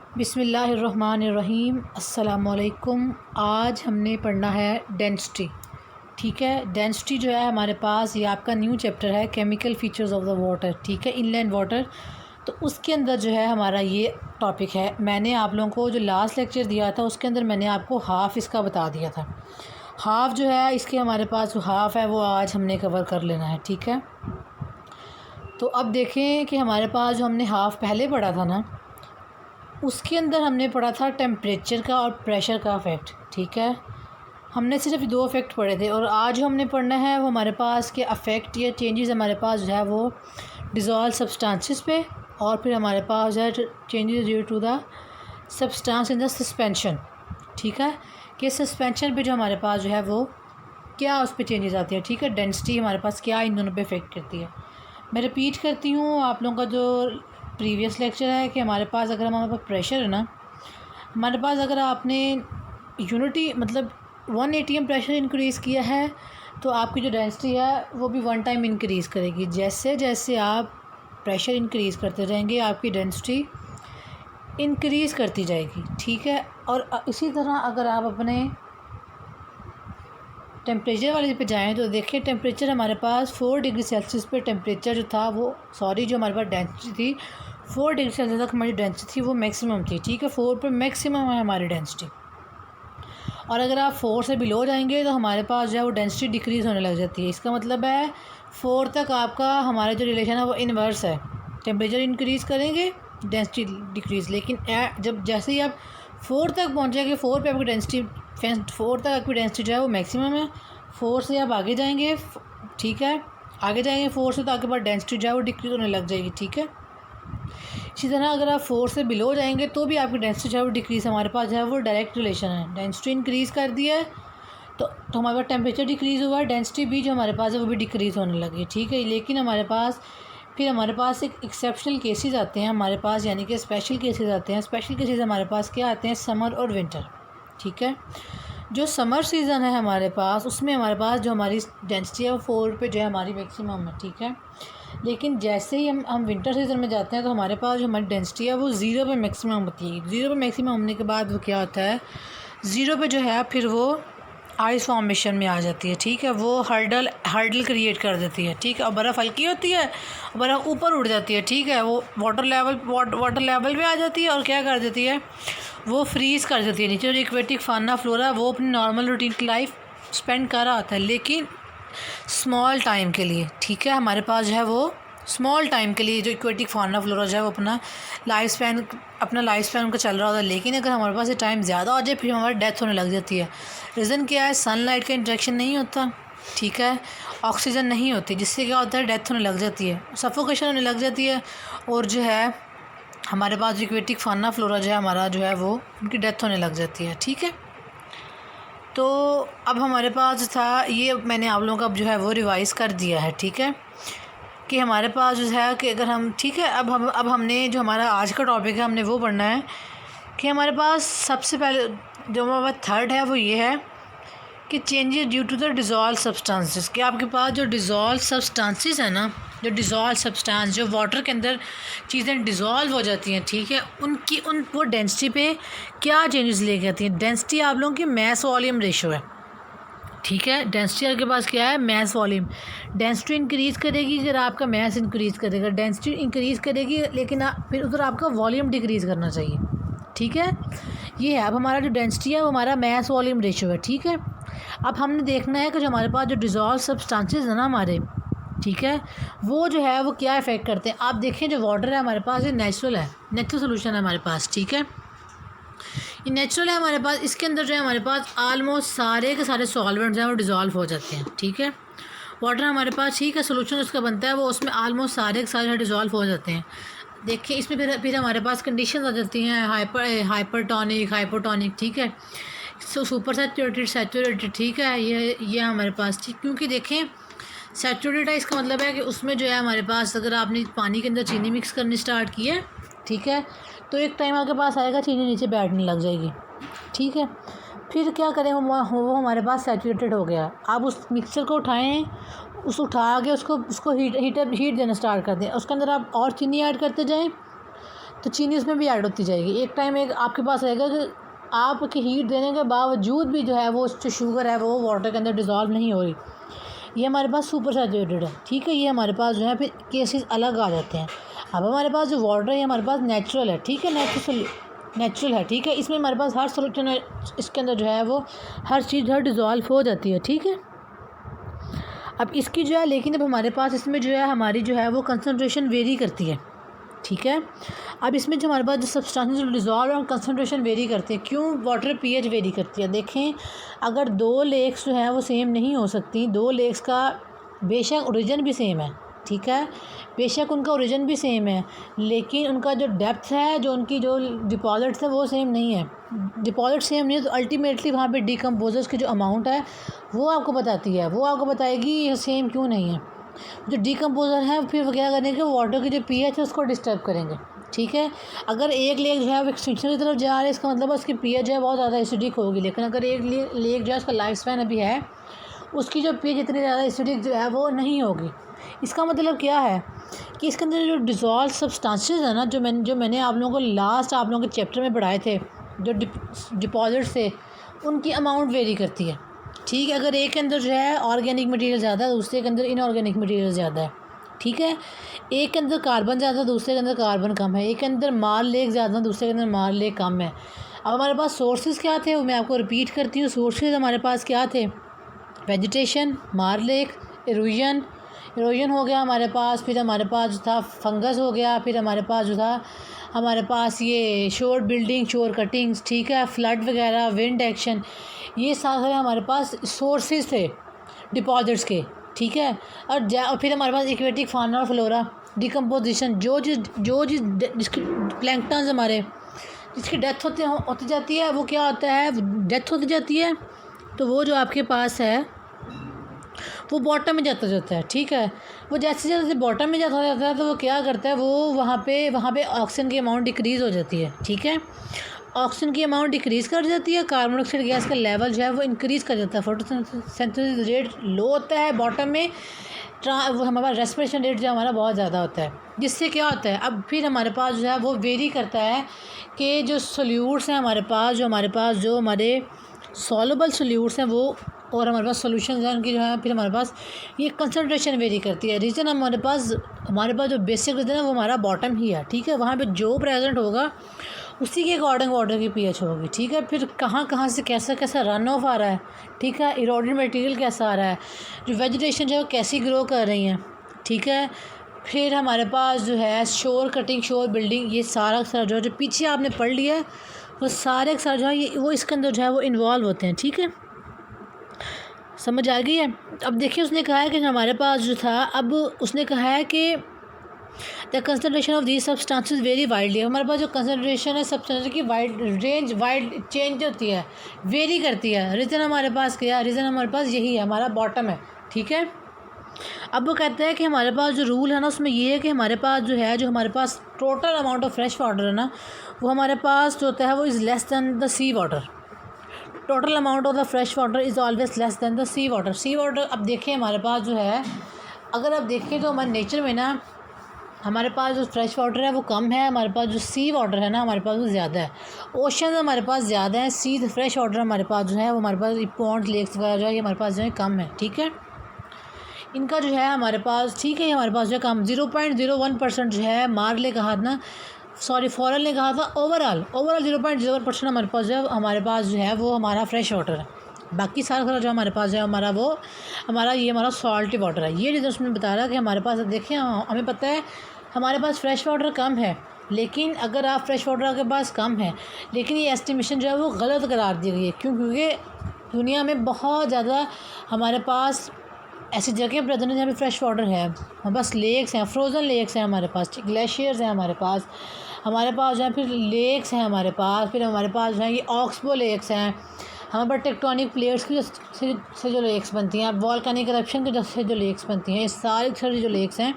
बिस्मिल्लाहिर्रहमानिर्रहीम। अस्सलामुअलैकुम। आज हमने पढ़ना है डेंसिटी। ठीक है, डेंसिटी जो है हमारे पास ये आपका न्यू चैप्टर है, chemical features of the water. ठीक है, इनलैंड वाटर। तो उसके अंदर जो है हमारा ये टॉपिक है। मैंने आप लोगों को जो लास्ट लेक्चर दिया था उसके अंदर मैंने आपको हाफ़ इसका बता दिया था। हाफ़ जो है इसके हमारे पास जो हाफ़ है वो आज हमने कवर कर लेना है। ठीक है, तो अब देखें कि हमारे पास जो हमने हाफ़ पहले पढ़ा था ना, उसके अंदर हमने पढ़ा था टेम्परेचर का और प्रेशर का इफ़ेक्ट। ठीक है, हमने सिर्फ दो इफ़ेक्ट पढ़े थे और आज जो हमने पढ़ना है वो हमारे पास के अफेक्ट या चेंजेस हमारे पास जो है वो डिज़ोल्व सब्सटेंसेस पे, और फिर हमारे पास जो है changes due to the substance in the suspension. ठीक है, कि सस्पेंशन पे जो हमारे पास जो है वो क्या उस पर चेंजेस आती है। ठीक है, डेंसिटी हमारे पास क्या इन दोनों पे इफ़ेक्ट करती है। मैं रिपीट करती हूँ आप लोगों का जो प्रीवियस लेक्चर है कि हमारे पास अगर हमारे पास प्रेशर है ना, हमारे पास अगर आपने यूनिटी मतलब 1 atm प्रेशर इंक्रीज़ किया है तो आपकी जो डेंसिटी है वो भी 1 टाइम इंक्रीज़ करेगी। जैसे जैसे आप प्रेशर इंक्रीज़ करते रहेंगे आपकी डेंसिटी इंक्रीज़ करती जाएगी। ठीक है, और इसी तरह अगर आप अपने टेम्परेचर वाले पे जाएँ तो देखिए टेम्परेचर हमारे पास 4 डिग्री सेल्सियस पे टेम्परेचर जो था वो जो हमारे पास डेंसिटी थी 4 डिग्री सेल्सियस तक हमारी डेंसिटी थी वो मैक्सिमम थी। ठीक है, 4 पे मैक्सिमम है हमारी डेंसिटी, और अगर आप 4 से बिलो जाएंगे तो हमारे पास जो है वो डेंसिटी डिक्रीज़ होने लग जाती है। इसका मतलब है 4 तक आपका हमारा जो रिलेशन है वो इन्वर्स है, टेम्परेचर इंक्रीज़ करेंगे डेंसिटी डिक्रीज़। लेकिन जब जैसे ही आप 4 तक पहुँचेंगे, 4 पे आपकी डेंसिटी 4 तक आपकी डेंसिटी जो है वो मैक्सिमम है। 4 से आप आगे जाएंगे, ठीक है, आगे जाएंगे 4 से तो आपके पास डेंसिटी जो है वो डिक्रीज़ होने लग जाएगी। ठीक है, इसी तरह अगर आप 4 से बिलो जाएंगे तो भी आपकी डेंसिटी जो है वो डिक्रीज़, हमारे पास जो है वो डायरेक्ट रिलेशन है। डेंसिटी इंक्रीज़ कर दिया है तो हमारे पास टेम्परेचर डिक्रीज़ हुआ है, डेंसिटी भी जो हमारे पास है वो भी डिक्रीज़ होने लगी। ठीक है, लेकिन हमारे पास एक एक्सेप्शनल केसेस आते हैं हमारे पास, यानी कि स्पेशल केसेस आते हैं। स्पेशल केसेस हमारे पास क्या आते हैं, समर और विंटर। ठीक है, जो समर सीज़न है हमारे पास उसमें हमारे पास जो हमारी डेंसिटी है वो 4 पे जो है हमारी मैक्सिमम है। ठीक है, लेकिन जैसे ही हम विंटर सीज़न में जाते हैं तो हमारे पास जो हमारी डेंसिटी है वो 0 पे मैक्सिमम होती है। 0 पे मैक्सिमम होने के बाद वो क्या होता है, 0 पे जो है फिर वो आइस फॉर्मेशन में आ जाती है। ठीक है, वो हर्डल क्रिएट कर देती है। ठीक है, और बर्फ़ हल्की होती है, बर्फ़ ऊपर उड़ जाती है। ठीक है, वो वाटर लेवल पे आ जाती है और क्या कर देती है, वो फ्रीज़ कर देती है। नीचे जो एक्वेटिक फाना फ्लोरा वो अपनी नॉर्मल रूटीन की लाइफ स्पेंड कर रहा होता है, लेकिन स्मॉल टाइम के लिए। ठीक है, हमारे पास जो है वो स्मॉल टाइम के लिए जो एक्वेटिक फाना फ्लोरा जो है वो अपना लाइफ स्पैन उनका चल रहा होता है। लेकिन अगर हमारे पास ये टाइम ज़्यादा हो जाए फिर हमारी डेथ होने लग जाती है। रीज़न क्या है, सनलाइट का इंटरेक्शन नहीं होता। ठीक है, ऑक्सीजन नहीं होती, जिससे क्या होता है डेथ होने लग जाती है, सफोकेशन होने लग जाती है, और जो है हमारे पास जो एक्वेटिक फाना फ्लोरा जो है हमारा जो है वो उनकी डेथ होने लग जाती है। ठीक है, तो अब हमारे पास था ये मैंने आप लोगों का जो है वो रिवाइज़ कर दिया है। ठीक है, कि हमारे पास जो है कि अगर हम ठीक है अब हमने जो हमारा आज का टॉपिक है हमने वो पढ़ना है कि हमारे पास सबसे पहले जो हमारा थर्ड है वो ये है कि changes due to the dissolve substances. कि आपके पास जो डिज़ोल्व सब्सटेंसेस है ना, जो डिज़ोल्व सब्सटेंस जो वाटर के अंदर चीज़ें डिज़ोल्व हो जाती हैं, ठीक है, वो डेंसिटी पे क्या चेंजेस लेके आती हैं। डेंसिटी आप लोगों की मैस वॉल्यूम रेशो है। ठीक है, डेंसिटी आपके पास क्या है, मैस वॉल्यूम। डेंसिटी इंक्रीज़ करेगी अगर आपका मैस इंक्रीज़ करेगा, डेंसिटी इंक्रीज़ करेगी लेकिन फिर उधर आपका वॉल्यूम डिक्रीज़ करना चाहिए। ठीक है, ये है। अब हमारा जो डेंसिटी है वो हमारा मैस वॉल्यूम रेशो है। ठीक है, अब हमने देखना है कि जो हमारे पास जो डिज़ोल्व सब्सटेंसेस है ना हमारे, ठीक है, वो जो है वो क्या इफ़ेक्ट करते हैं। आप देखें जो वाटर है हमारे पास ये नेचुरल सोल्यूशन है हमारे पास। ठीक है, ये नेचुरल है हमारे पास, इसके अंदर जो है हमारे पास आलमोस्ट सारे के सारे सॉल्वेंट्स हैं वो डिज़ोल्व हो जाते हैं। ठीक है, वाटर हमारे पास ठीक है सोल्यूशन उसका बनता है वो उसमें आलमोस्ट सारे के सारे डिज़ोल्व हो जाते हैं। देखिए इसमें फिर हमारे पास कंडीशन आ जाती हैं हाइपरटोनिक, हाइपोटोनिक। ठीक है, सुपर सैचुरेटेड। ठीक है, ये हमारे पास ठीक, क्योंकि देखें सैचुरेटेड है इसका मतलब है कि उसमें जो है हमारे पास अगर आपने पानी के अंदर चीनी मिक्स करनी स्टार्ट की है, ठीक है, तो एक टाइम आपके पास आएगा चीनी नीचे बैठने लग जाएगी। ठीक है, फिर क्या करें, वो हमारे पास सैचुरेटेड हो गया। आप उस मिक्सचर को उठाएं, उठा के उसको हीट देना स्टार्ट कर दें, उसके अंदर आप और चीनी ऐड करते जाएं तो चीनी उसमें भी ऐड होती जाएगी। एक टाइम एक आपके पास रहेगा कि आपकी हीट देने के बावजूद भी जो है वो जो शुगर है वो वाटर के अंदर डिज़ोल्व नहीं हो रही, ये हमारे पास सुपर सैचुरेटेड है, ठीक है। ये हमारे पास जो है फिर केसेस अलग आ जाते हैं। अब हमारे पास जो वाटर है हमारे पास नेचुरल है, ठीक है, नेचुरल है, ठीक है। इसमें हमारे पास हर सोल्यूशन है, इसके अंदर जो है वो हर चीज़ जो है डिज़ोल्व हो जाती है, ठीक है। अब इसकी जो है लेकिन अब हमारे पास इसमें जो है हमारी जो है वो कंसनट्रेशन वेरी करती है, ठीक है। अब इसमें जो हमारे पास जो सब्सटेंसेस डिज़ोल्व और कंसनट्रेशन वेरी करते हैं, क्यों वाटर पीएच वेरी करती है। देखें, अगर दो लेक्स जो है वो सेम नहीं हो सकती, दो लेक्स का बेशक ओरिजिन भी सेम है, ठीक है, बेशक उनका ओरिजिन भी सेम है, लेकिन उनका जो डेप्थ है, जो उनकी जो डिपॉजिट्स है वो सेम नहीं है। डिपॉजिट सेम नहीं है तो अल्टीमेटली वहाँ पे डिकम्पोजर्स की जो अमाउंट है वो आपको बताती है, वो आपको बताएगी ये सेम क्यों नहीं है। जो डिकम्पोज़र है फिर वो क्या करेंगे, वाटर की जो पीएच है उसको डिस्टर्ब करेंगे, ठीक है। अगर एक लेक जो है वो एक्सटिंक्शन की तरफ जा रहा है, इसका मतलब उसकी पीएच जो है बहुत ज़्यादा एसिडिक होगी। लेकिन अगर एक लेक जो है उसका लाइफ स्पैन अभी है, उसकी जो पीएच इतनी ज़्यादा एसिडिक जो है वो नहीं होगी। इसका मतलब क्या है कि इसके अंदर जो डिज़ोल्व सब्सटेंसेस है ना, जो मैंने आप लोगों को लास्ट आप लोगों के चैप्टर में पढ़ाए थे, जो डिपॉजिट्स थे, उनकी अमाउंट वेरी करती है, ठीक है। अगर एक के अंदर जो है ऑर्गेनिक मटेरियल ज़्यादा है, दूसरे के अंदर इनऑर्गेनिक मटेरियल ज़्यादा है, ठीक है। एक के अंदर कार्बन ज़्यादा, दूसरे के अंदर कार्बन कम है। एक के अंदर मार लेक ज़्यादा, दूसरे के अंदर मार लेक कम है। अब हमारे पास सोर्सेज क्या थे, वो मैं आपको रिपीट करती हूँ। सोर्सेज हमारे पास क्या थे, वेजिटेशन, मार लेक, इरोजन हो गया हमारे पास, फिर हमारे पास जो था फंगस हो गया, फिर हमारे पास जो था हमारे पास ये शोर बिल्डिंग, शोर कटिंग्स, ठीक है, फ्लड वगैरह, विंड एक्शन, ये सारे हमारे पास सोर्सेज थे डिपॉजिट्स के, ठीक है। और फिर हमारे पास एक्वेटिक फाना और फ्लोरा, डिकम्पोजिशन, जो चीज़ जिसकी प्लैंक्टन्स हमारे जिसकी डेथ होती जाती है, वो क्या होता है, डेथ होती जाती है, तो वो जो आपके पास है वो बॉटम में जाता है, ठीक है। वो जैसे जैसे बॉटम में जाता है तो वो क्या करता है, वो वहाँ पे ऑक्सीजन की अमाउंट डिक्रीज़ हो जाती है, ठीक है। ऑक्सीजन की अमाउंट डिक्रीज़ कर जाती है, कार्बन डाइऑक्साइड गैस का लेवल जो है वो इंक्रीज़ कर जाता है, फोटोसिंथेसिस रेट लो होता है बॉटम में, वो हमारा रेस्पिरेशन रेट जो हमारा बहुत ज़्यादा होता है, जिससे क्या होता है, अब फिर हमारे पास जो है वो वेरी करता है कि जो सोल्यूट्स हैं हमारे पास, जो हमारे सॉल्युबल सोल्यूट्स हैं वो, और हमारे पास सॉल्यूशन है उनकी जो है, फिर हमारे पास ये कंसनट्रेशन वेरी करती है। रीज़न हमारे पास जो बेसिक रीज़न है वो हमारा बॉटम ही है, ठीक है। वहाँ पे जो प्रेजेंट होगा उसी के अकॉर्डिंग वाटर की पीएच होगी, ठीक है। फिर कहाँ से कैसा रन ऑफ आ रहा है, ठीक है, इरोडेड मटेरियल कैसा आ रहा है, जो वेजिटेशन जो है कैसी ग्रो कर रही हैं, ठीक है। फिर हमारे पास जो है शोर कटिंग, शोर बिल्डिंग, ये सारा जो पीछे आपने पढ़ लिया है वो सारे जो है वो इसके अंदर जो है वो इन्वॉल्व होते हैं, ठीक है, समझ आ गई है। अब देखिए उसने कहा है कि हमारे पास जो था, अब उसने कहा है कि the concentration of these substances very widely, हमारे पास जो कंसनट्रेशन है सब्सटेंस की वाइड चेंज होती है, वेरी करती है। रीज़न हमारे पास क्या है, रीज़न हमारे पास यही है, हमारा बॉटम है, ठीक है। अब वो कहते हैं कि हमारे पास जो रूल है ना उसमें ये है कि हमारे पास जो हमारे पास total amount of fresh water है ना, वो हमारे पास जो होता है वो is less than the sea water. Total amount of the fresh water is always less than the sea water. अब देखें हमारे पास जो है, अगर आप देखें तो हमारे नेचर में ना हमारे पास जो फ्रेश वाटर है वो कम है, हमारे पास जो सी वाटर है ना हमारे पास वो ज़्यादा है। ओशन हमारे पास ज़्यादा है, सी फ्रेश वाटर हमारे पास जो है वो हमारे पास पॉन्ड लेक्स वगैरह जो है ये हमारे पास जो है कम है, ठीक है। इनका जो है हमारे पास, ठीक है, हमारे पास जो है कम 0.01% जो है मार्ले कहा ना, सॉरी फॉरल ने कहा था ओवरऑल 0.01% हमारे पास जो है वो हमारा फ्रेश वाटर है। बाकी सारा जो हमारे पास है हमारा सॉल्टी वाटर है। ये रीज़न उसमें बता रहा है कि हमारे पास देखिए हमें पता है हमारे पास फ्रेश वाटर कम है, लेकिन अगर आप फ्रेश वाटर आपके पास कम है, लेकिन ये एस्टिमेशन जो है वो गलत करार दी गई है। क्योंकि दुनिया में बहुत ज़्यादा हमारे पास ऐसी जगह प्रेजेंट है जहाँ पे फ्रेश वाटर है, हमारे पास लेक्स हैं, फ्रोज़न लेक्स हैं हमारे पास, ग्लेशियर्स हैं हमारे पास जो है, फिर लेक्स हैं हमारे पास, फिर हमारे पास जो है ये ऑक्सबो लेक्स हैं, हमारे पास टेक्टोनिक प्लेट्स की से जो लेक्स बनती हैं, वॉल्केनिक इरप्शन की से जो लेक्स बनती हैं, ये सारी जो लेक्स हैं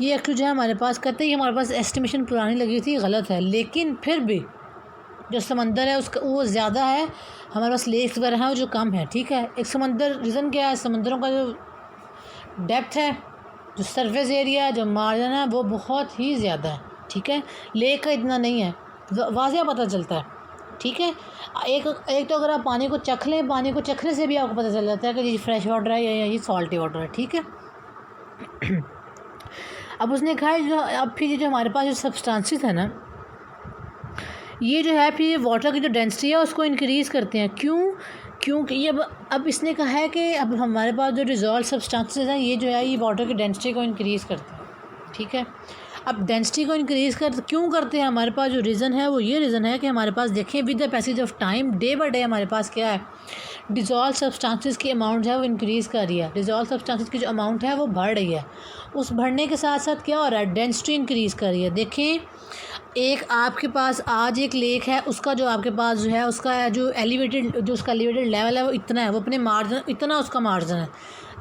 ये एक्चुअली जो है हमारे पास कहते हैं कि हमारे पास एस्टिमेशन पुरानी लगी थी, गलत है। लेकिन फिर भी जो समंदर है उसका वो ज़्यादा है, हमारे पास लेक्स वगैरह हैं वो जो कम है, ठीक है। एक समंदर रीज़न क्या है, समंदरों का जो डेप्थ है, जो सरफेस एरिया है, जो मार्जिन है वो बहुत ही ज़्यादा है, ठीक है, लेक का इतना नहीं है, वाज़ेह पता चलता है। ठीक है, एक तो अगर आप पानी को चख लें, पानी को चखने से भी आपको पता चल जाता है कि ये फ्रेश वाटर है या ये सॉल्टी वाटर है। ठीक है अब उसने कहा है जो अब फिर ये जो हमारे पास जो सब्सटेंसेस है ना, ये जो है फिर वाटर की जो डेंसिटी है उसको इंक्रीज़ करते हैं। क्योंकि ये अब इसने कहा है कि अब हमारे पास जो डिज़ोल्व सब्सटेंसेस हैं ये जो है ये वाटर की डेंसिटी को इंक्रीज़ करते हैं। ठीक है, अब डेंसिटी को इंक्रीज़ क्यों करते हैं, हमारे पास जो रीज़न है वो ये रीज़न है कि हमारे पास देखें with the passage of time day by day हमारे पास क्या है, डिज़ोल्व सब्सटेंसेस की अमाउंट है वो इंक्रीज़ कर रही है। डिज़ोल्व सब्सटेंसेस की जो अमाउंट है वो बढ़ रही है। उस बढ़ने के साथ साथ क्या हो रहा है, डेंसिटी इंक्रीज़ कर रही है। देखें, एक आपके पास आज एक लेक है, उसका जो आपके पास जो है उसका जो उसका एलिवेटेड लेवल है वो इतना है, वो अपने मार्जिन इतना उसका मार्जिन है।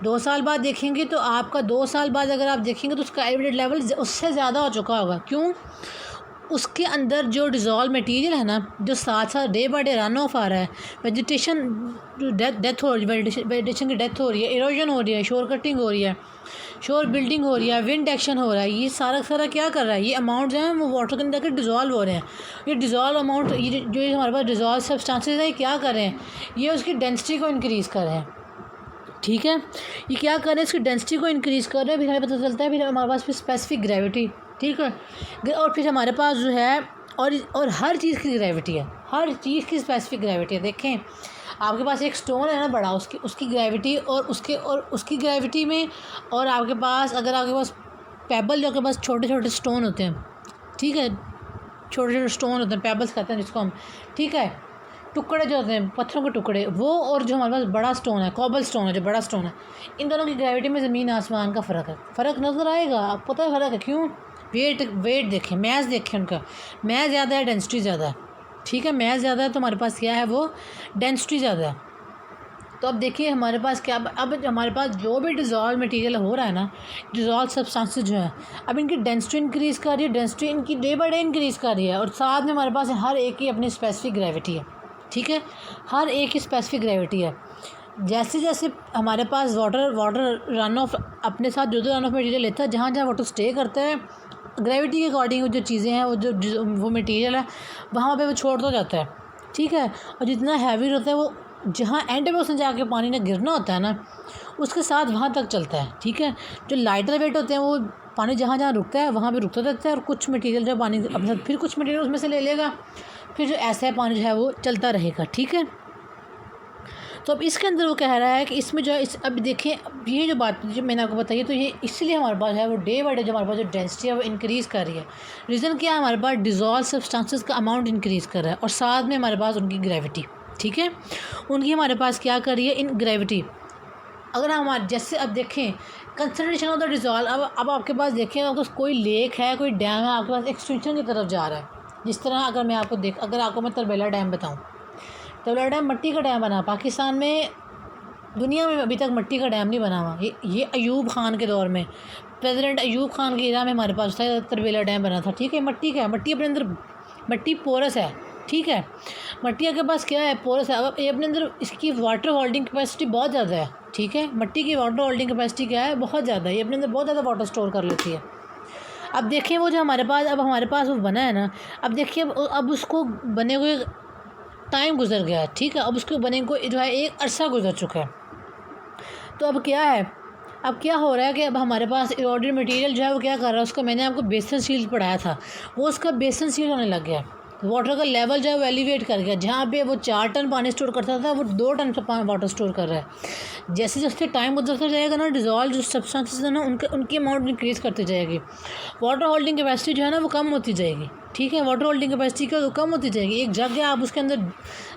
2 साल बाद देखेंगे तो आपका 2 साल बाद अगर आप देखेंगे तो उसका एलिवेटेड लेवल उससे ज़्यादा हो चुका होगा। क्यों, उसके अंदर जो डिज़ोल्व मटेरियल है ना, जो साथ साथ day by day runoff आ रहा है, वेजिटेशन डेथ हो रही है, वेजिटेशन की डेथ हो रही है, इरोजन हो रही है, शोर कटिंग हो रही है, शोर बिल्डिंग हो रही है, विंड एक्शन हो रहा है, ये सारा क्या कर रहा है, ये अमाउंट जो है वो वाटर के अंदर डिज़ोल्व हो रहे हैं। ये डिज़ोल्व अमाउंट जो हमारे पास डिज़ोल्व सब्सटेंसेस है ये क्या कर रहे हैं, ये उसकी डेंसिटी को इंक्रीज़ कर रहे हैं। ठीक है, ये क्या कर रहे हैं, इसकी डेंसिटी को इंक्रीज़ कर रहे हैं। फिर हमें पता चलता है फिर हमारे पास फिर स्पेसिफिक ग्रेविटी। ठीक है, और फिर हमारे पास जो है और हर चीज़ की ग्रेविटी है, हर चीज़ की स्पेसिफिक ग्रेविटी है। देखें, आपके पास एक स्टोन है ना बड़ा, उसकी ग्रेविटी और उसकी ग्रेविटी में, और आपके पास अगर आपके पास पेबल जो आपके पास छोटे छोटे स्टोन होते हैं, ठीक है, छोटे छोटे स्टोन होते हैं, पेबल्स कहते हैं जिसको हम, ठीक है, टुकड़े जो होते हैं पत्थरों के टुकड़े, वो और जो हमारे पास बड़ा स्टोन है, कॉबल स्टोन है, जो बड़ा स्टोन है, इन दोनों की ग्रेविटी में ज़मीन आसमान का फ़र्क है। फ़र्क नज़र आएगा, आपको पता है फ़र्क है क्यों, वेट देखें, मैथ देखें, उनका मैथ ज़्यादा है, डेंसिटी ज़्यादा है। ठीक है, मैथ ज़्यादा है तो हमारे पास क्या है, वो डेंसिटी ज़्यादा है। तो अब देखिए हमारे पास क्या, अब हमारे पास जो भी डिज़ोल्व मटेरियल हो रहा है ना, डिज़ोल्व सब्सटेंसेस जो है, अब इनकी डेंसिटी इंक्रीज़ कर रही है, डेंसिटी इनकी डे बाई डे इंक्रीज़ कर रही है, और साथ में हमारे पास हर एक की अपनी स्पेसिफिक ग्रेविटी है। ठीक है, हर एक की स्पेसिफिक ग्रेविटी है। जैसे जैसे हमारे पास वाटर रन ऑफ अपने साथ जो रन ऑफ मटेरियल लेता है, जहाँ जहाँ वाटर स्टे करता है, ग्रेविटी के अकॉर्डिंग वो जो चीज़ें हैं, वो मटेरियल है वहाँ पे वो छोड़ता जाता है। ठीक है, और जितना हैवी रहता है वो जहाँ एंड में उसने जाके पानी ने गिरना होता है ना, उसके साथ वहाँ तक चलता है। ठीक है, जो लाइटर वेट होते हैं वो पानी जहाँ जहाँ रुकता है वहाँ पे रुकता रहता है, और कुछ मटेरियल जो पानी अपने फिर कुछ मटेरियल उसमें से ले लेगा, फिर जो ऐसा है पानी जो है वो चलता रहेगा। ठीक है, तो अब इसके अंदर वो कह रहा है कि इसमें जो है अब देखिए, अब ये जो बात जो मैंने आपको बताई है, तो ये इसलिए हमारे पास है वो डे बाई डे जो हमारे पास जो डेंसिटी है वो इंक्रीज़ कर रही है। रीज़न क्या है, हमारे पास डिज़ोल्व सब्सटेंसेस का अमाउंट इंक्रीज़ कर रहा है, और साथ में हमारे पास उनकी ग्रेविटी। ठीक है, उनकी हमारे पास क्या कर रही है, इन ग्रेविटी। अगर हमारे जैसे अब देखें कंसंट्रेशन ऑफ द डिज़ोल्व, अब आपके पास देखें, आपके पास कोई लेक है, कोई डैम है, आपके पास एक्सटेंशन की तरफ जा रहा है। जिस तरह अगर मैं आपको मैं तरबेला डैम बताऊँ, तरबेला डैम मिट्टी का डैम बना, पाकिस्तान में, दुनिया में अभी तक मिट्टी का डैम नहीं बना हुआ। ये अयूब खान के दौर में, प्रेसिडेंट अयूब खान की इरा में हमारे पास था तरबेला डैम बना था। ठीक है, मिट्टी का है, मिट्टी अपने अंदर, मिट्टी पोरस है। ठीक है, मिट्टी के पास क्या है, पोरस है। अब ये अपने अंदर इसकी वाटर होल्डिंग कैपेसिटी बहुत ज़्यादा है। ठीक है, मिट्टी की वाटर होल्डिंग कैपेसिटी क्या है, बहुत ज़्यादा है, ये अपने अंदर बहुत ज़्यादा वाटर स्टोर कर लेती है। अब देखिए वो जो हमारे पास वो बना है ना, अब देखिए अब उसको बने हुए टाइम गुजर गया है। ठीक है, अब उसको बने को जो है एक अरसा गुजर चुका है। तो अब क्या है, अब क्या हो रहा है कि अब हमारे पास इरोडेड मटेरियल जो है वो क्या कर रहा है, उसको मैंने आपको बेसन सील्ड पढ़ाया था, वो उसका बेसन सील होने लग गया। वाटर का लेवल जो है वो एलिवेट कर गया, जहाँ पे वो 4 टन पानी स्टोर करता था वो 2 टन वाटर स्टोर कर रहा है। जैसे जैसे टाइम गुजरता जाएगा ना, डिज़ोल्व जो सब्सटेंसेस है ना उनकी अमाउंट इंक्रीज़ करती जाएगी, वाटर होल्डिंग कैपेसिटी जो है ना वो कम होती जाएगी। ठीक है, वाटर होल्डिंग कैपेसिटी का कम होती जाएगी। एक जग है, आप उसके अंदर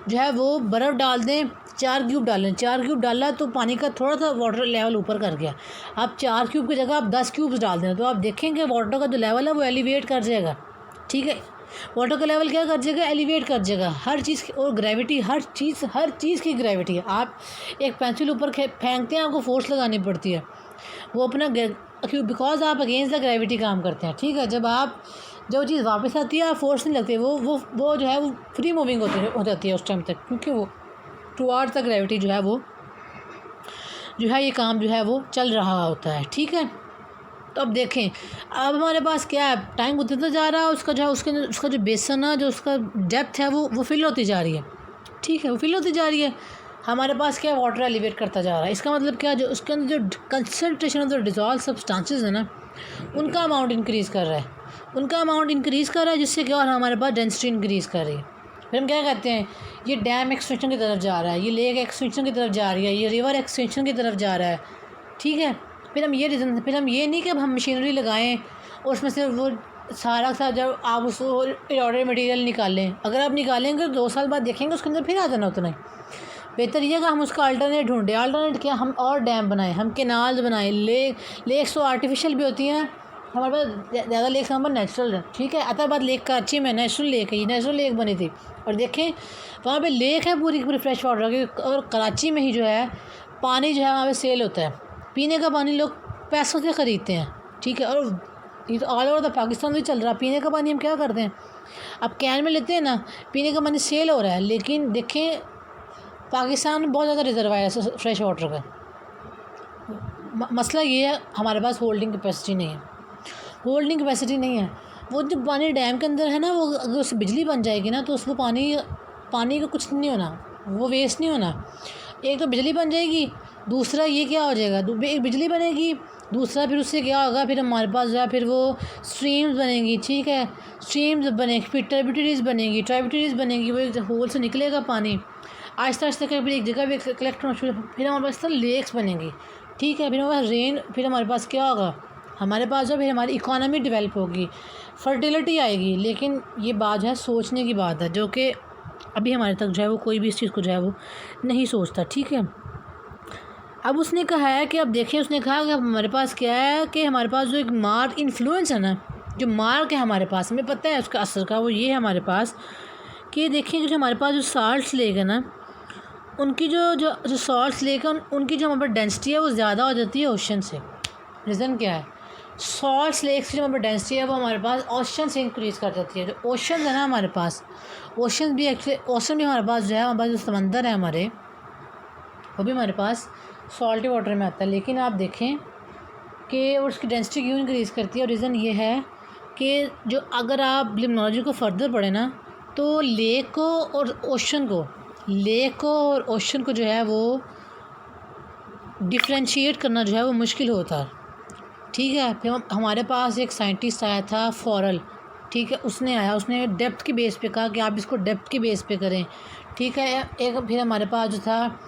जो है वो बर्फ़ डाल दें, 4 क्यूब डालें, 4 क्यूब डाला तो पानी का थोड़ा सा वाटर लेवल ऊपर कर गया। आप 4 क्यूब की जगह आप 10 क्यूब्स डाल दें तो आप देखेंगे वाटर का जो लेवल है वो एलिवेट कर जाएगा। ठीक है, वाटर का लेवल क्या कर जाएगा, एलिवेट कर जाएगा। हर चीज़ की, और ग्रेविटी, हर चीज़ की ग्रेविटी है। आप एक पेंसिल ऊपर फेंकते हैं, आपको फोर्स लगानी पड़ती है, वो अपना बिकॉज आप अगेंस्ट द ग्रेविटी काम करते हैं। ठीक है, जब चीज़ वापस आती है आप फोर्स नहीं लगती, वो जो है वो फ्री मूविंग हो जाती है उस टाइम तक, क्योंकि वो टुवार्ड्स द ग्रेविटी जो है ये काम जो है वो चल रहा होता है। ठीक है, तो अब देखें, अब हमारे पास क्या है, टाइम गुजरता जा रहा है, उसका जो है उसका जो बेसन है, जो उसका डेप्थ है वो फिल होती जा रही है, ठीक है, वो फिल होती जा रही है। हमारे पास क्या वाटर एलिवेट करता जा रहा है। इसका मतलब क्या, जो उसके अंदर जो concentration of the dissolve substances है ना, उनका अमाउंट इंक्रीज़ कर रहा है, उनका अमाउंट इंक्रीज़ कर रहा है, जिससे क्या और हमारे पास डेंसिटी इंक्रीज़ कर रही है। फिर हम क्या कहते हैं, ये डैम एक्सटेंशन की तरफ जा रहा है, ये लेक एक्सटेंशन की तरफ जा रही है, ये रिवर एक्सटेंशन की तरफ जा रहा है, ठीक है। फिर हम ये नहीं कि अब हम मशीनरी लगाएं और उसमें से वो सारा सा जब आप उस ऑर्डर मटेरियल निकालें, अगर आप निकालेंगे तो 2 साल बाद देखेंगे उसके अंदर फिर आ जाना उतना ही। बेहतर ये कि हम उसका अल्टरनेट ढूंढें। अल्टरनेट क्या, हम और डैम बनाएं, हम केनाल्स बनाएं। लेक्स तो आर्टिफिशियल भी होती हैं, हमारे पास ज़्यादा लेक्स हमारे नेचुरल है, ठीक है। अताबाद लेक कराची में नेचुरल लेक है, ये नेचुरल लेक बनी थी, और देखें वहाँ पे लेक है पूरी पूरी फ्रेश वाटर की। और कराची में ही जो है पानी जो है वहाँ पे सेल होता है, पीने का पानी लोग पैसों से ख़रीदते हैं, ठीक है। और ये तो ऑल ओवर द पाकिस्तान भी चल रहा है। पीने का पानी हम क्या करते हैं, अब कैन में लेते हैं ना, पीने का पानी सेल हो रहा है, लेकिन देखें पाकिस्तान में बहुत ज़्यादा रिजर्वायर है फ्रेश वाटर का। मसला ये है, हमारे पास होल्डिंग कैपेसिटी नहीं है, होल्डिंग कैपेसिटी नहीं है। वो जो पानी डैम के अंदर है ना, वो अगर उससे बिजली बन जाएगी ना, तो उसको पानी का कुछ नहीं होना, वो वेस्ट नहीं होना। एक तो बिजली बन जाएगी, दूसरा ये क्या हो जाएगा, एक बिजली बनेगी, दूसरा फिर उससे क्या होगा, फिर हमारे पास जो है फिर वो स्ट्रीम्स बनेंगी, ठीक है। स्ट्रीम्स बनेगी, फिर ट्राइब्यूटरीज़ बनेगी, वो एक होल से निकलेगा पानी, आहिस्ता आहिस्ता फिर एक जगह भी कलेक्ट होना शुरू, फिर हमारे पास लेक्स बनेंगी, ठीक है। फिर हमारे पास रेन, फिर हमारे पास क्या होगा, हमारे पास जो फिर हमारी इकोनॉमी डेवलप होगी, फर्टिलिटी आएगी। लेकिन ये बात जो है सोचने की बात है, जो कि अभी हमारे तक जो है वो कोई भी इस चीज़ को जो है वो नहीं सोचता, ठीक है। अब उसने कहा है कि अब देखिए, उसने कहा कि हमारे पास क्या है, कि हमारे पास जो एक मार्क इन्फ्लुएंस है ना, जो मार्क है हमारे पास, हमें पता है उसका असर का, वो ये है हमारे पास कि देखिए कि जो हमारे पास जो साल्ट्स लेक है ना, उनकी जो सॉल्ट्स लेक है, उनकी जो हमारे पास डेंसिटी है वो ज़्यादा हो जाती है ओशन से। रीज़न क्या है, सॉल्ट्स लेक्स की जो हमारे डेंसिटी है वो हमारे पास ओशन से इंक्रीज़ कर जाती है। जो ओशन है ना हमारे पास, ओशन भी हमारे पास जो है, हमारे पास जो समंदर है हमारे, वो भी हमारे पास सॉल्टी वाटर में आता है। लेकिन आप देखें कि उसकी डेंसिटी क्यों इंक्रीज़ करती है, और रीज़न ये है कि जो अगर आप लिम्नोलॉजी को फर्दर पढ़े ना, तो लेक को और ओशन को जो है वो डिफ्रेंशिएट करना जो है वो मुश्किल होता है, ठीक है। फिर हमारे पास एक साइंटिस्ट आया था फॉरल, ठीक है, उसने डेप्थ के बेस पे कहा कि आप इसको डेप्थ के बेस पे करें, ठीक है। एक फिर हमारे पास जो था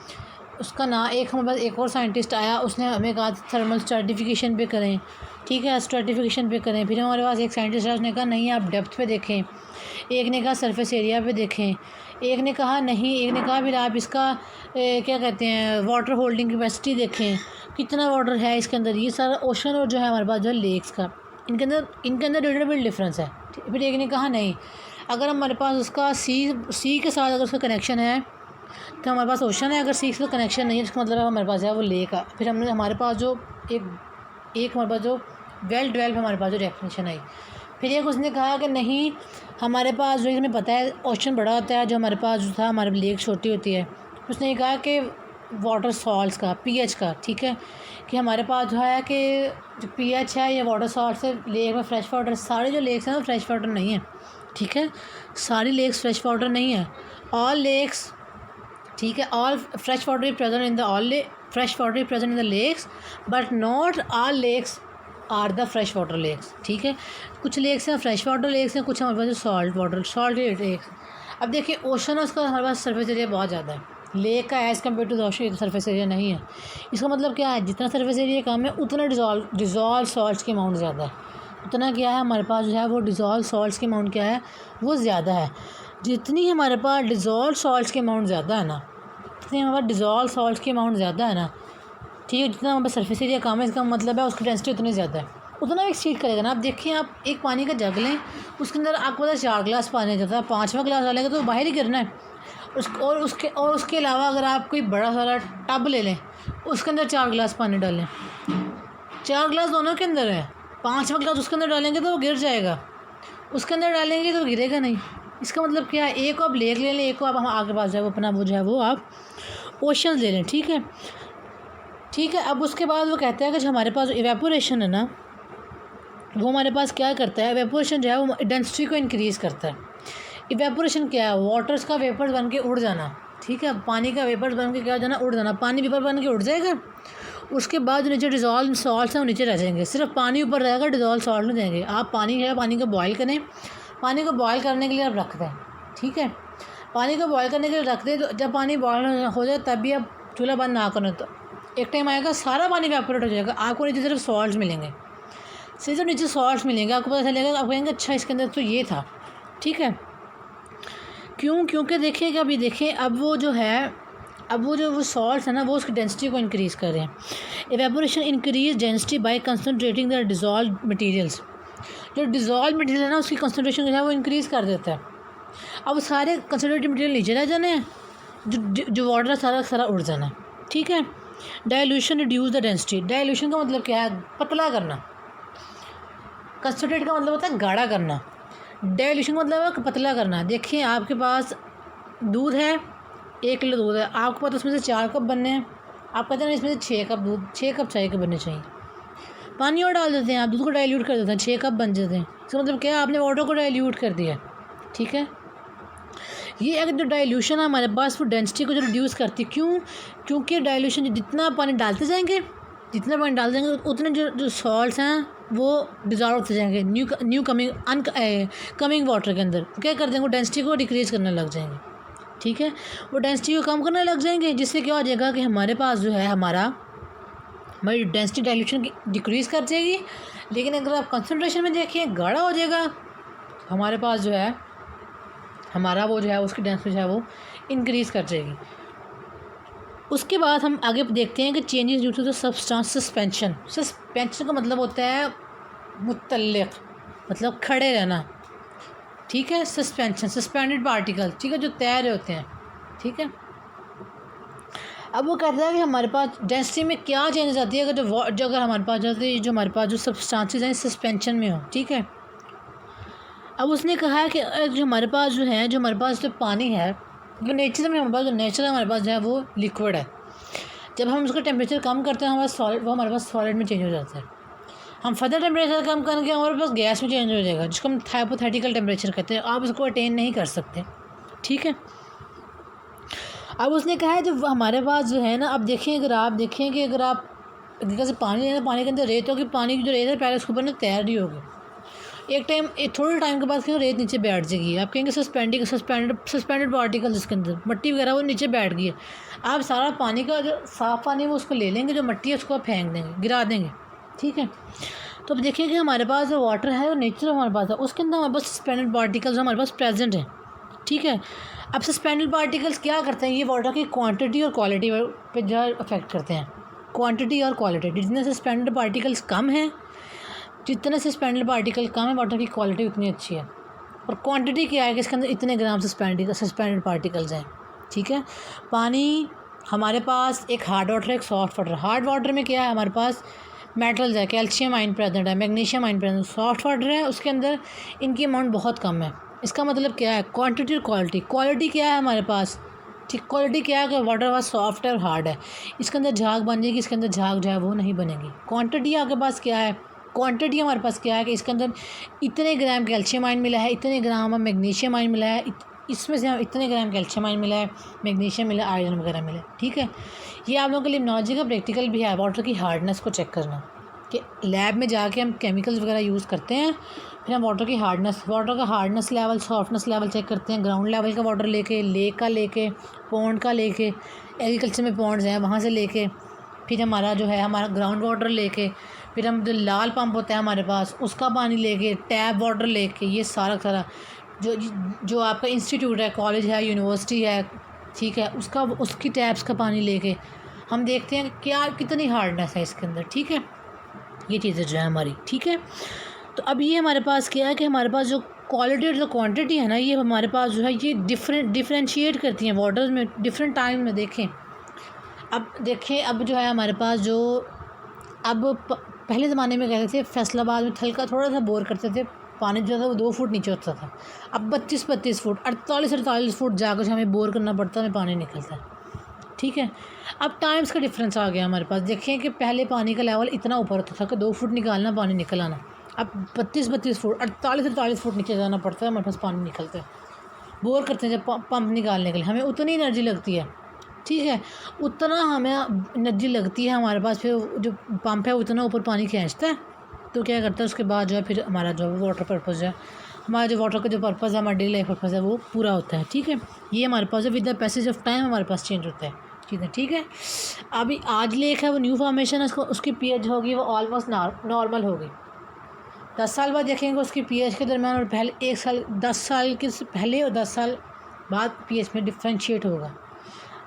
उसका ना, हमारे पास एक और साइंटिस्ट आया, उसने हमें कहा थर्मल स्ट्रैटिफिकेशन पे करें, ठीक है, स्ट्रैटिफिकेशन पे करें। फिर हमारे पास एक साइंटिस्ट है, उसने कहा नहीं आप डेप्थ पे देखें। एक ने कहा सरफेस एरिया पे देखें, एक ने कहा फिर आप इसका क्या कहते हैं, वाटर होल्डिंग कैपेसिटी देखें, कितना वाटर है इसके अंदर। ये सारा ओशन और जो है हमारे पास जो है लेक्स का, इनके अंदर लिटिल डिफरेंस है। फिर एक ने कहा नहीं, अगर हमारे पास उसका सी के साथ अगर उसका कनेक्शन है तो हमारे पास ओशन है, अगर सी के साथ कनेक्शन नहीं है इसका मतलब है हमारे पास है वो लेक है। फिर हमारे पास जो एक हमारे पास जो वेल डेवलप हमारे पास जो डेफिनेशन आई। फिर एक उसने कहा कि नहीं, हमारे पास जो हमें पता है ओशन बड़ा होता है, जो हमारे पास जो था हमारे लेक छोटी होती है। उसने ये कहा कि वाटर सॉल्ट्स का, पीएच का, ठीक है, कि हमारे पास जो है कि जो पीएच है या वाटर सॉल्ट से लेक में फ्रेश वाटर, सारे जो लेक्स हैं वो फ्रेश वाटर नहीं है, ठीक है, सारी लेक्स फ्रेश वाटर नहीं है। ऑल लेक्स, ठीक है, all fresh water is present in the lakes, but not all lakes are the fresh water lakes, ठीक है। कुछ लेक्स हैं फ्रेश वाटर लेक्स हैं, कुछ हमारे पास सॉल्ट लेक्स। अब देखिए ओशन है, उसका हमारे पास सरफेस एरिया बहुत ज़्यादा है, लेक का as compare to the ocean surface area नहीं है। इसका मतलब क्या है, जितना सरफेस एरिया कम है उतना डिज़ोल्व सॉल्ट्स की अमाउंट ज़्यादा है, उतना क्या है हमारे पास जो है वो डिज़ोल्व सॉल्ट्स की अमाउंट क्या है वो ज़्यादा है। जितनी हमारे पास डिज़ोल्व सॉल्ट्स की अमाउंट ज़्यादा है ना, जितनी हमारे पास डिज़ोल्व सॉल्ट्स की अमाउंट ज़्यादा है ना, ठीक है, जितना हमारे पास सरफेस एरिया कम है, इसका मतलब है उसकी डेंसिटी उतनी ज़्यादा है, उतना एक्सीड करेगा ना। आप देखिए, आप एक पानी का जग लें, उसके अंदर आपको पता है 4 गिलास पानी जाता है, 5वां गिलास डालेंगे तो बाहर ही गिरना है। उसके अलावा अगर आप कोई बड़ा सारा टब ले लें, उसके अंदर 4 गिलास पानी डालें, 4 गिलास दोनों के अंदर है, 5वां गिलास उसके अंदर डालेंगे तो वो गिर जाएगा, उसके अंदर डालेंगे तो गिरेगा नहीं। इसका मतलब क्या है, एक को आप लेक ले लें, एक को आप हम आगे पास जो है वो अपना वो जो है वो आप ओशन ले लें, ठीक है। अब उसके बाद वो कहते हैं कि जो हमारे पास इवेपोरेशन है ना, वो हमारे पास क्या करता है, एवेपोरेशन जो है वो डेंसिटी को इंक्रीज़ करता है। इवेपोरेशन क्या है, वाटर्स का वेपर्स बन के उड़ जाना, ठीक है, पानी का वेपर्स बन के क्या हो जाना, उड़ जाना, पानी वेपर बन के उड़ जाएगा। उसके बाद जो नीचे डिज़ोल्व सॉल्ट्स हैं वो नीचे रह जाएंगे, सिर्फ पानी ऊपर रहेगा, डिज़ोल्व सॉल्ट नहीं जाएंगे। आप पानी है, पानी को बॉयल करें, पानी को बॉयल करने के लिए आप रख दें, ठीक है, पानी को बॉयल करने के लिए रख दें। तो जब पानी बॉयल हो जाए तभी आप चूल्हा बंद ना करें, तो एक टाइम आएगा सारा पानी इवेपोरेट हो जाएगा, आपको नीचे सिर्फ सॉल्ट्स मिलेंगे, सिर्फ नीचे सॉल्ट्स मिलेंगे। आपको पता चलेगा, आप कहेंगे अच्छा इसके अंदर तो ये था, ठीक है। क्यों? क्योंकि देखिए कि अभी देखें, अब वो जो है, अब वो सॉल्ट्स है ना, वो उसकी डेंसिटी को इंक्रीज़ कर रहे हैं। Evaporation increase density bye concentrating the dissolve materials. जो डिज़ोल्व मटेरियल है ना, उसकी कंसनट्रेशन जो है वो इंक्रीज़ कर देता है। अब सारे कंसनट्रेटेड मटेरियल नीचे रह जाने हैं, जो वाटर है सारा सारा उड़ जाना है, ठीक है। Dilution reduce the density. Dilution का मतलब क्या है, पतला करना। कंसनट्रेट का मतलब होता है गाढ़ा करना, डाइल्यूशन का मतलब है पतला करना। देखिए आपके पास दूध है, 1 किलो दूध है, आपको पता उसमें से 4 कप बनने हैं, आप कहते हैं इसमें से 6 कप दूध, 6 कप चाय के बनने चाहिए, पानी और डाल देते हैं, आप दूध को डाइल्यूट कर देते हैं, 6 कप बन जाते हैं। इसका मतलब क्या है, आपने वाटर को डाइल्यूट कर दिया, ठीक है। ये अगर जो डाइल्यूशन है हमारे पास, वो डेंसिटी को जो रिड्यूस करती है। क्यों? क्योंकि डाइल्यूशन जितना पानी डालते जाएंगे, जितना पानी डाल देंगे, उतने जो सॉल्ट्स हैं वो डिज़ॉल्व होते जाएंगे न्यू कमिंग वाटर के अंदर। क्या कर देंगे, वो डेंसिटी को डिक्रीज़ करने लग जाएंगे, ठीक है, वो डेंसिटी को कम करने लग जाएंगे, जिससे क्या हो जाएगा कि हमारे पास जो है हमारी डेंसिटी डाइल्यूशन की डिक्रीज़ कर जाएगी। लेकिन अगर आप कंसनट्रेशन में देखें, गाढ़ा हो जाएगा, हमारे पास जो है हमारा वो जो है उसकी डेंसिटी जो है वो इंक्रीज़ कर जाएगी। उसके बाद हम आगे देखते हैं कि changes due to the substance suspension. Suspension का मतलब होता है मुतल्लिक, मतलब खड़े रहना, ठीक है। सस्पेंशन, सस्पेंडेड पार्टिकल, ठीक है, जो तैर रहे होते हैं, ठीक है। अब वो कहता है कि हमारे पास डेंसिटी में क्या चेंजेस आती है अगर हमारे पास जो हमारे पास जो सब्सटेंसेस हैं सस्पेंशन में हो, ठीक है। अब उसने कहा है कि जो हमारे पास जो पानी है, जो नेचर में हमारे पास जो है वो लिक्विड है। जब हम उसका टेम्परेचर कम करते हैं, हमारे पास सॉलिड में चेंज हो जाता है। हम फर्दर टेम्परेचर कम करके हमारे पास गैस में चेंज हो जाएगा, जिसको हम हाइपोथेटिकल टेम्परेचर कहते हैं। आप उसको अटेन नहीं कर सकते, ठीक है। अब उसने कहा है जो हमारे पास जो है ना, अब देखें, अगर आप देखें कि अगर आप जैसे पानी है ना, पानी के अंदर रेत होगी, पानी की जो रेत है पहले उसके ऊपर ना तैर रही होगी, थोड़े टाइम के बाद क्यों रेत नीचे बैठ जाएगी। आप कहेंगे सस्पेंडेड पार्टिकल, जिसके अंदर मट्टी वगैरह वो नीचे बैठ गई है। आप सारा पानी का जो साफ़ पानी है वो उसको ले लेंगे, जो मट्टी है उसको आप फेंक देंगे, गिरा देंगे, ठीक है। तो अब देखिए कि हमारे पास जो वाटर है, वो नेचर हमारे पास है, उसके अंदर हमारे पास सस्पेंडेड पार्टिकल्स हमारे पास प्रेजेंट हैं, ठीक है। अब सस्पेंडेड पार्टिकल्स क्या करते हैं, ये वाटर की क्वांटिटी और क्वालिटी पे जो अफेक्ट करते हैं। क्वांटिटी और क्वालिटी, जितने सस्पेंडेड पार्टिकल्स कम हैं, जितने सस्पेंडेड पार्टिकल कम है, वाटर की क्वालिटी उतनी अच्छी है। और क्वांटिटी क्या है कि इसके अंदर इतने ग्राम सस्पेंडेड पार्टिकल्स हैं, ठीक है। पानी हमारे पास एक हार्ड वाटर है, एक सॉफ्ट वाटर। हार्ड वाटर में क्या है, हमारे पास मेटल्स है, कैल्शियम आयन प्रेजेंट है, magnesium ion present. Soft water है, उसके अंदर इनकी अमाउंट बहुत कम है। इसका मतलब क्या है, क्वांटिटी और क्वालिटी। क्वालिटी क्या है हमारे पास, ठीक, क्वालिटी क्या है कि वाटर पास सॉफ्ट है और हार्ड है, इसके अंदर झाग बन जाएगी, इसके अंदर झाग जो है वो नहीं बनेगी। क्वांटिटी आपके पास क्या है, क्वांटिटी हमारे पास क्या है कि इसके अंदर इतने ग्राम कैल्शियम आयन मिला है, इतने ग्राम मैग्नीशियम आयन मिला है, इसमें से इतने ग्राम कैल्शियम आयन मिला है, मैग्नीशियम मिला, आयरन वगैरह मिला, ठीक है। ये आप लोगों के लिए नॉलेज का प्रैक्टिकल भी है, वाटर की हार्डनेस को चेक करना, कि लैब में जाके हम केमिकल्स वगैरह यूज़ करते हैं, फिर हम वाटर का hardness level, softness level check करते हैं। ग्राउंड लेवल का वाटर लेके, लेक का लेके, पॉन्ड का लेके, एग्रीकल्चर में पॉन्ड्स हैं वहाँ से लेके, फिर हमारा ग्राउंड वाटर लेके, फिर हम जो लाल पंप होता है हमारे पास उसका पानी लेके, टैप वाटर लेके, ये सारा जो आपका इंस्टीट्यूट है, कॉलेज है, यूनिवर्सिटी है, ठीक है, उसकी टैप्स का पानी लेके हम देखते हैं क्या कितनी हार्डनेस है इसके अंदर, ठीक है। ये चीज़ें जो है हमारी, ठीक है। तो अब ये हमारे पास क्या है कि हमारे पास जो क्वालिटी और जो क्वांटिटी है ना, ये हमारे पास जो है ये डिफरेंशिएट करती हैं वाटर्स में डिफरेंट टाइम में। देखें, अब अब जो है हमारे पास जो पहले ज़माने में कहते थे फैसलाबाद में थल का थोड़ा सा बोर करते थे, पानी जो था वो 2 फुट नीचे होता था। अब 32 फुट 48 फुट जाकर हमें बोर करना पड़ता है, हमें पानी निकलता है, ठीक है। अब टाइम्स का डिफरेंस आ गया हमारे पास। देखें कि पहले पानी का लेवल इतना ऊपर होता था कि 2 फुट निकालना, पानी निकल आना। अब 32 फुट 48 फुट नीचे जाना पड़ता है, हमारे पास पानी निकलता है। बोर करते हैं जब पंप निकालने के लिए, हमें उतनी एनर्जी लगती है, ठीक है, उतना हमें एनर्जी लगती है हमारे पास, फिर जो पंप है उतना ऊपर पानी खींचता है। तो क्या करता है उसके बाद जो है फिर हमारा जो वाटर पर्पज़ है, हमारा जो वाटर का जो पर्पज़ है, हमारा डेली लाइफ पर्पज़ है, वो पूरा होता है, ठीक है। ये हमारे पास with the passage of time हमारे पास चेंज होता है चीज़ें, ठीक है। अभी आज लेक है वो न्यू फॉर्मेशन है, उसको उसकी पीएच होगी वो ऑलमोस्ट नॉर्मल होगी। 10 साल बाद देखेंगे उसकी पीएच के दरमियान, और पहले 1 साल 10 साल के पहले और 10 साल बाद पीएच में डिफ्रेंशिएट होगा,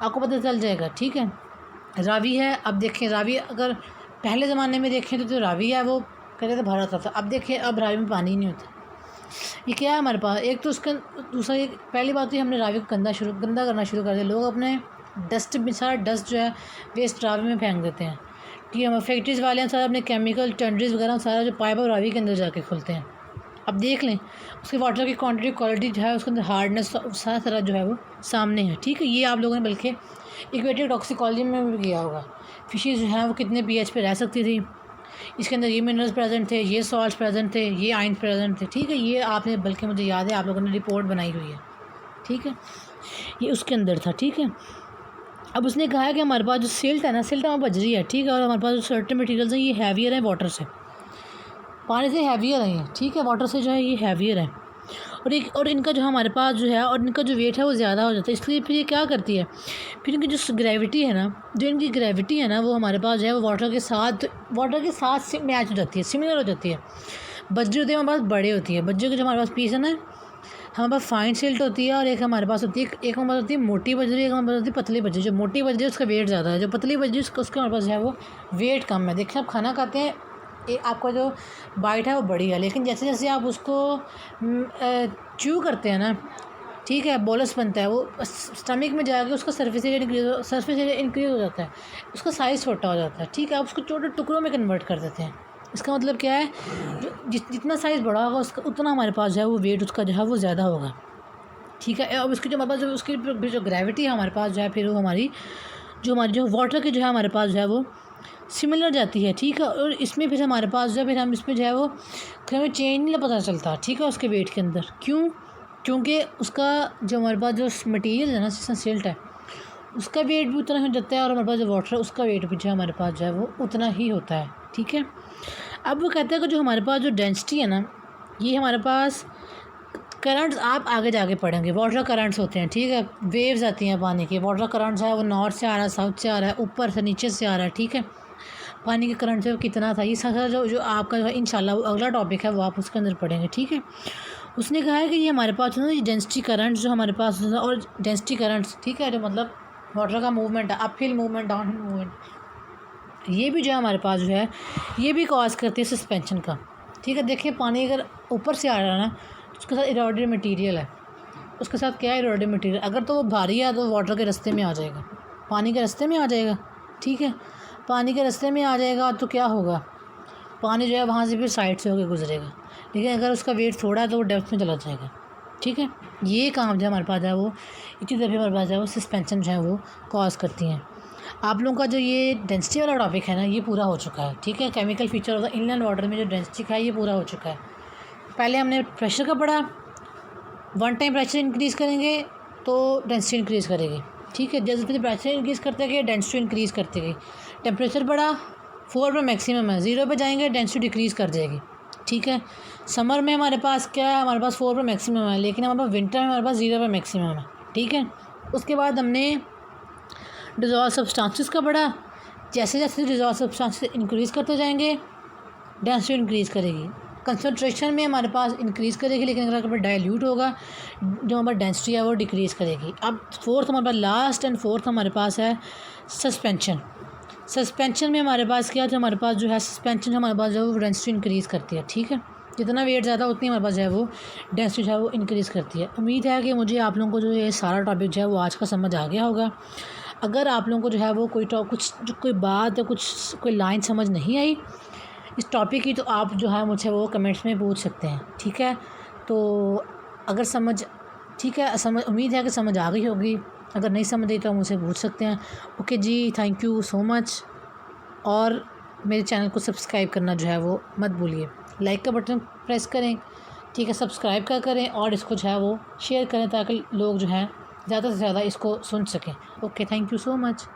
आपको पता चल जाएगा, ठीक है। रावी है, अब देखें रावी अगर पहले ज़माने में देखें तो जो रावी है वो कहते थे भरा होता था, अब देखें अब रावी में पानी नहीं होता। ये क्या है हमारे पास, एक तो उसका दूसरा एक पहली बात तो हमने रावी को गंदा करना शुरू कर दिया। लोग अपने डस्ट में सारा डस्ट जो है वेस्ट रावी में फेंक देते हैं, ठीक है। फैक्ट्रीज़ वाले हैं सारा अपने केमिकल टेंडरीज वगैरह सारा जो पाइप और रावी के अंदर जाके खुलते हैं। अब देख लें उसके वाटर की क्वांटिटी क्वालिटी जो है उसके अंदर हार्डनेस सारा तरह जो है वो सामने है, ठीक है। ये आप लोगों ने बल्कि इक्वेटिक टॉक्सिकोलॉजी में भी किया होगा, फिशेज़ जो हैं वो कितने पीएच पे रह सकती थी, इसके अंदर ये मिनरल्स प्रेजेंट थे, ये सॉल्ट्स प्रेजेंट थे, ये आयन प्रेजेंट थे, ठीक है। ये आपने बल्कि मुझे याद है आप लोगों ने रिपोर्ट बनाई हुई है, ठीक है, ये उसके अंदर था, ठीक है। अब उसने कहा है कि हमारे पास जो सिल्ट है ना, सिल्ट हमारे बजरी है, ठीक है, और हमारे पास जो सर्टेन मटीरियल्स हैं ये हैवियर हैं वाटर से, पानी से हैवियर है ये, ठीक है, वाटर से जो है ये हैवियर है, और इनका जो हमारे पास जो है और इनका जो वेट है वो ज़्यादा हो जाता है। इसलिए फिर ये क्या करती है, फिर इनकी जो ग्रेविटी है ना, जो इनकी ग्रेविटी है ना वो हमारे पास जो है वो वाटर के साथ मैच हो जाती है, सिमिलर हो जाती है। बजरी होती है हमारे पास बड़े होती है, बजरी का जो हमारे पास पीस है ना हमारे पास फाइन सिल्ट होती है, और एक हमारे पास होती है एक हमारे पास होती है मोटी बजरी, एक हमारे पास होती है पतली बजरी। जो मोटी बजरी है उसका वेट ज़्यादा है, जो पतली बजरी उसका हमारे पास जो है वो वेट कम है। देखिए आप खाना खाते हैं आपका जो बाइट है वो बड़ी है, लेकिन जैसे जैसे आप उसको च्यू करते हैं ना, ठीक है, बोलस बनता है, वो स्टमक में जाके उसका सरफेस एरिया इंक्रीज़ हो जाता है, उसका साइज़ छोटा हो जाता है, ठीक है। आप उसको छोटे टुकड़ों में कन्वर्ट कर देते हैं। इसका मतलब क्या है, जितना साइज़ बड़ा होगा उसका उतना हमारे पास जो है वो वेट उसका जो है वो ज़्यादा होगा, ठीक है। अब उसकी जो हमारे पास जो उसकी जो ग्रेविटी है हमारे पास जो है फिर वो हमारी जो वाटर की जो है हमारे पास जो है वो सिमिलर जाती है, ठीक है। और इसमें फिर हमारे पास जो है फिर हम इसमें जो है वो हमें चेंज नहीं पता चलता, ठीक है, उसके वेट के अंदर। क्यों? क्योंकि उसका जो हमारे पास जो मटेरियल है ना जिसमें सिल्ट है उसका वेट भी उतना ही जाता है, और हमारे पास जो वाटर है उसका वेट भी जो है हमारे पास जो है वो उतना ही होता है, ठीक है। अब वो कहते हैं कि जो हमारे पास जो डेंसिटी है ना, ये हमारे पास करंट्स आप आगे जाके पढ़ेंगे, वाटर करंट्स होते हैं, ठीक है, वेव्स आती हैं पानी की, वाटर करंट्स है वो नॉर्थ से आ रहा है, साउथ से आ रहा है, ऊपर से नीचे से आ रहा है, ठीक है। पानी के करंट से कितना था ये सारा जो आपका जो इंशाल्लाह अगला टॉपिक है वो आप उसके अंदर पढ़ेंगे, ठीक है। उसने कहा है कि ये हमारे पास ना ये डेंसिटी करंट्स जो हमारे पास और डेंसिटी करंट्स, ठीक है, जो मतलब वाटर का मूवमेंट है, अपहिल मूवमेंट डाउनहिल मूवमेंट, ये भी जो है हमारे पास जो है ये भी कॉज करती है सस्पेंशन का, ठीक है। देखिए पानी अगर ऊपर से आ रहा है ना उसके साथ इरोडेड मटीरियल है, उसके साथ क्या है इरोडेड मटीरियल, अगर तो वो भारी है तो वाटर के रास्ते में आ जाएगा, पानी के रास्ते में आ जाएगा, ठीक है। पानी के रास्ते में आ जाएगा तो क्या होगा, पानी जो है वहाँ से फिर साइड से होकर गुजरेगा, लेकिन अगर उसका वेट थोड़ा है तो वो डेप्थ में चला जाएगा, ठीक है। ये काम जो हमारे पास है वो इतनी दफ़े हमारे पास है वो सस्पेंशन जो है वो कॉज करती हैं। आप लोगों का जो ये डेंसिटी वाला टॉपिक है ना ये पूरा हो चुका है, ठीक है। Chemical feature of the inland water में जो डेंसिटी का है ये पूरा हो चुका है। पहले हमने प्रेशर का पढ़ा, वन टाइम प्रेशर इंक्रीज़ करेंगे तो डेंसिटी इंक्रीज़ करेगी, ठीक है। जैसे जैसे प्रेशर इंक्रीज़ करते गए डेंसिटी इंक्रीज़ करते गई। टेम्परेचर बढ़ा 4 पे मैक्सिमम है, 0 पे जाएंगे डेंसिटी डिक्रीज़ कर जाएगी, ठीक है। समर में हमारे पास क्या है, हमारे पास 4 पे मैक्सिमम है, लेकिन हमारे पास विंटर में हमारे पास 0 पे मैक्सिमम है, ठीक है। उसके बाद हमने डिज़ॉल्व सब्सटेंसेस का पढ़ा, जैसे जैसे डिज़ॉल्व सब्सटेंसेस इंक्रीज़ करते जाएंगे डेंसिटी इंक्रीज़ करेगी। कंसनट्रेशन में हमारे पास इंक्रीज़ करेगी, लेकिन अगर कभी डाइल्यूट होगा जो हमारी डेंसिटी है वो डिक्रीज़ करेगी। अब फोर्थ हमारे पास लास्ट एंड फोर्थ हमारे पास है सस्पेंशन। सस्पेंशन में हमारे पास क्या है, जो हमारे पास जो है सस्पेंशन हमारे पास जो है वो डेंसिटी इंक्रीज़ करती है, ठीक है। जितना वेट ज़्यादा उतनी हमारे पास जो है वो डेंसिटी जो है वो इंक्रीज़ करती है। उम्मीद है कि मुझे आप लोगों को जो ये सारा टॉपिक जो है वो आज का समझ आ गया होगा। अगर आप लोगों को जो है वो कोई बात या कोई लाइन समझ नहीं आई इस टॉपिक की, तो आप जो है मुझे वो कमेंट्स में पूछ सकते हैं, ठीक है। तो अगर ठीक है, उम्मीद है कि समझ आ गई होगी, अगर नहीं समझ आई तो मुझसे पूछ सकते हैं। ओके जी, थैंक यू सो मच, और मेरे चैनल को सब्सक्राइब करना जो है वो मत भूलिए। लाइक का बटन प्रेस करें, ठीक है, सब्सक्राइब का करें और इसको जो है वो शेयर करें ताकि लोग जो हैं ज़्यादा से ज़्यादा इसको सुन सकें। Okay, thank you so much.